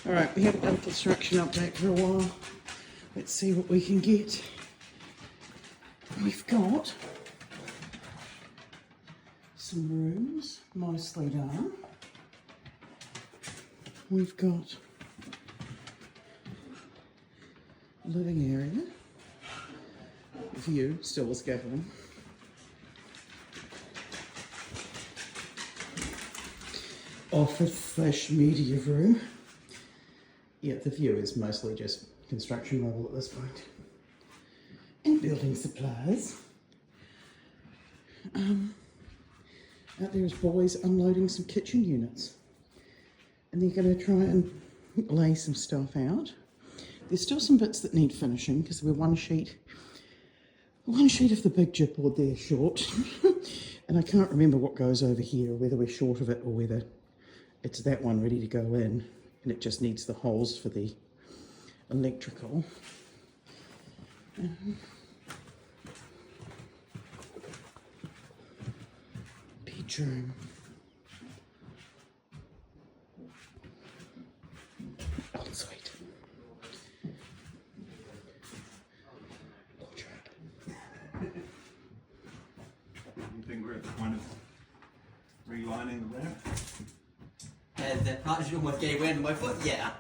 Alright, we haven't done construction update for a while. Let's see what we can get. We've got some rooms, mostly done. We've got living area, view, still with scaffolding. Office / media room. Yeah, the view is mostly just construction level at this point. And building supplies. Out there's boys unloading some kitchen units. And they're going to try and lay some stuff out. There's still some bits that need finishing because we're one sheet of the big gypboard there short. And I can't remember what goes over here, or whether we're short of it or whether it's that one ready to go in. And it just needs the holes for the electrical. Bedroom. Ensuite. Wardrobe. You think we're at the point of relining the ramp? The partnership almost gave way under my foot, yeah.